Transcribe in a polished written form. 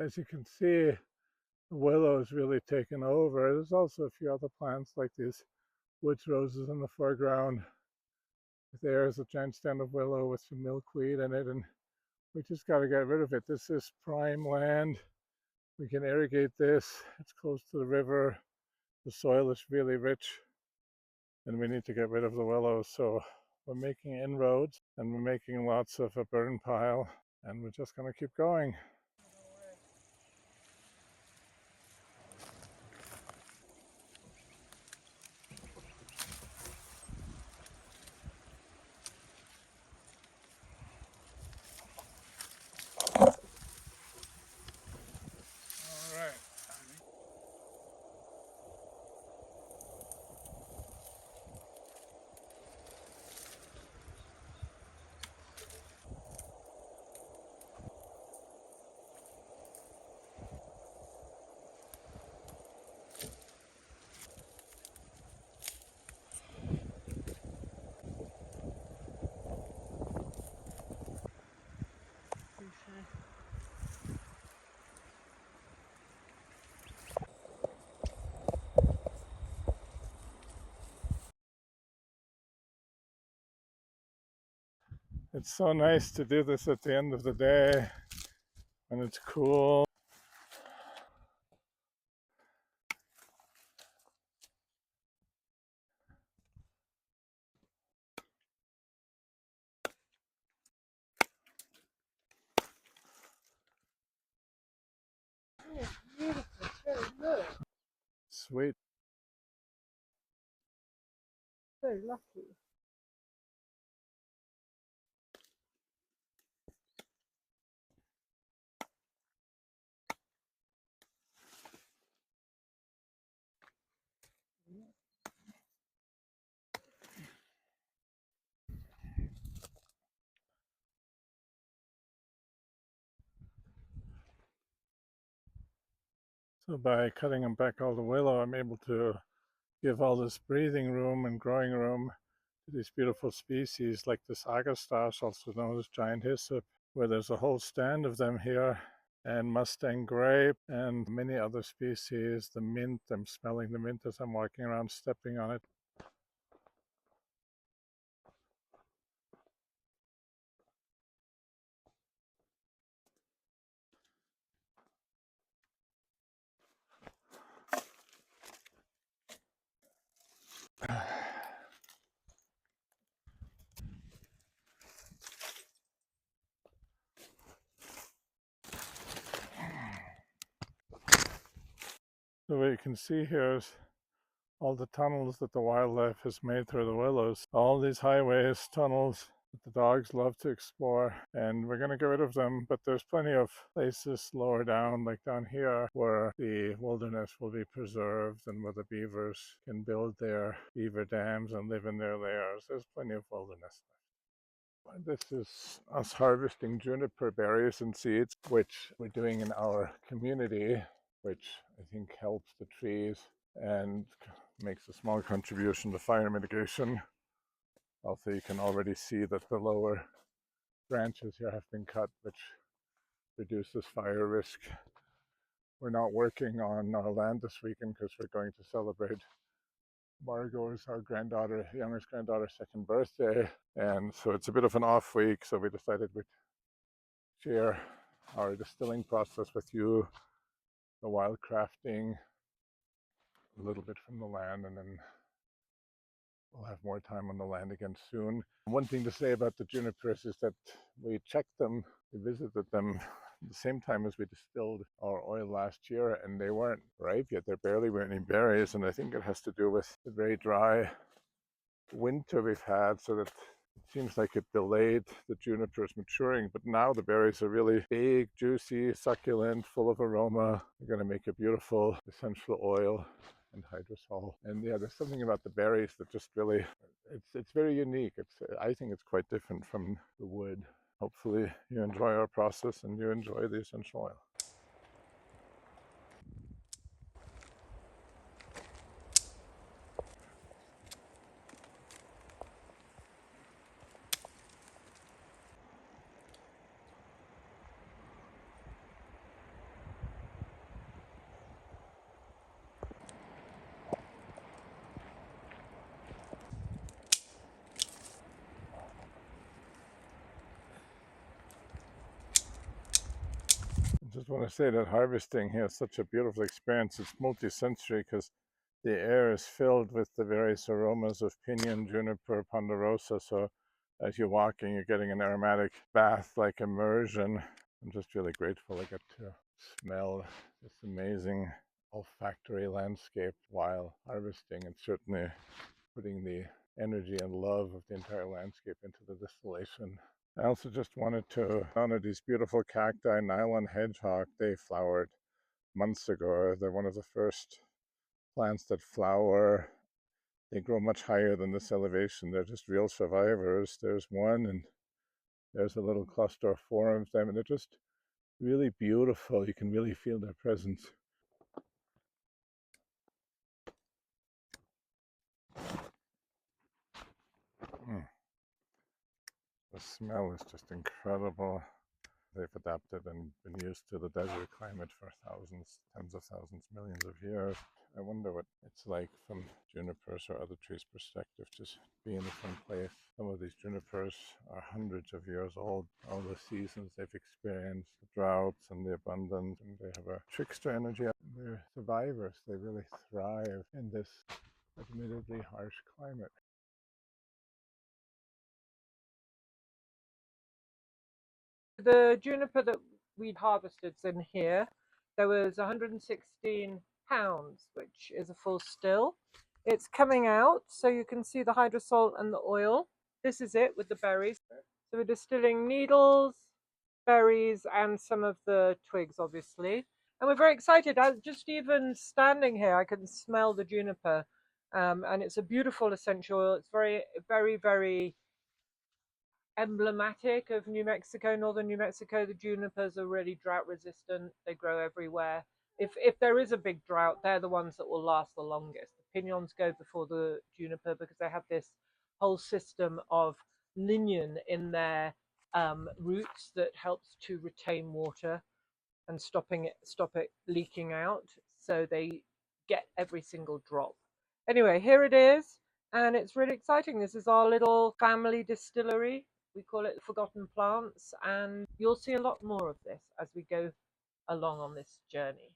As you can see, the willow has really taken over. There's also a few other plants like these woods roses in the foreground. There's a giant stand of willow with some milkweed in it, and we just got to get rid of it. This is prime land. We can irrigate this. It's close to the river. The soil is really rich, and we need to get rid of the willows. So we're making inroads, and we're making lots of a burn pile, and we're just going to keep going. It's so nice to do this at the end of the day when it's cool. Sweet. So lucky. So by cutting back all the willow, I'm able to give all this breathing room and growing room to these beautiful species like this agastache, also known as giant hyssop, where there's a whole stand of them here, and Mustang grape and many other species. The mint, I'm smelling the mint as I'm walking around, stepping on it. So what you can see here is all the tunnels that the wildlife has made through the willows. All these highways, tunnels that the dogs love to explore, and we're going to get rid of them, but there's plenty of places lower down, like down here, where the wilderness will be preserved and where the beavers can build their beaver dams and live in their lairs. There's plenty of wilderness. This is us harvesting juniper berries and seeds, which we're doing in our community, which I think helps the trees and makes a small contribution to fire mitigation. Also, you can already see that the lower branches here have been cut, which reduces fire risk. We're not working on our land this weekend because we're going to celebrate Margot's, our granddaughter, youngest granddaughter's second birthday, and so it's a bit of an off week. So we decided we'd share our distilling process with you, the wild crafting, a little bit from the land, and then we'll have more time on the land again soon. One thing to say about the junipers is that we checked them, we visited them the same time as we distilled our oil last year, and they weren't ripe yet. There barely were any berries, and I think it has to do with the very dry winter we've had, so that it seems like it delayed the junipers maturing. But now the berries are really big, juicy, succulent, full of aroma. They're going to make a beautiful essential oil and hydrosol. And yeah, there's something about the berries that just really, it's very unique. I think it's quite different from the wood. Hopefully you enjoy our process and you enjoy the essential oil. just want to say that harvesting here is such a beautiful experience. It's multi-sensory because the air is filled with the various aromas of pinyon, juniper, ponderosa. So as you're walking, you're getting an aromatic bath-like immersion. I'm just really grateful I get to smell this amazing olfactory landscape while harvesting, and certainly putting the energy and love of the entire landscape into the distillation. I also just wanted to honor these beautiful cacti, nylon hedgehog. They flowered months ago. They're one of the first plants that flower. They grow much higher than this elevation. They're just real survivors. There's one, and there's a little cluster of four of them, and they're just really beautiful. You can really feel their presence. The smell is just incredible. They've adapted and been used to the desert climate for thousands, tens of thousands, millions of years. I wonder what it's like from junipers or other trees' perspective, just being in some place. Some of these junipers are hundreds of years old. All the seasons they've experienced, the droughts and the abundance, and they have a trickster energy. They're survivors. They really thrive in this admittedly harsh climate. The juniper that we'd harvested in here, there was 116 pounds, which is a full still. It's coming out, so you can see the hydrosol and the oil. This is it with the berries. So we're distilling needles, berries, and some of the twigs, obviously. And we're very excited. Just even standing here, I can smell the juniper. And it's a beautiful essential oil. It's very, very, very emblematic of New Mexico, northern New Mexico. The junipers are really drought resistant. They grow everywhere. If there is a big drought, they're the ones that will last the longest. The pinyons go before the juniper because they have this whole system of lignin in their roots that helps to retain water and stop it leaking out, so they get every single drop. Anyway, here it is, and it's really exciting. This is our little family distillery. We call it Forgotten Plants, and you'll see a lot more of this as we go along on this journey.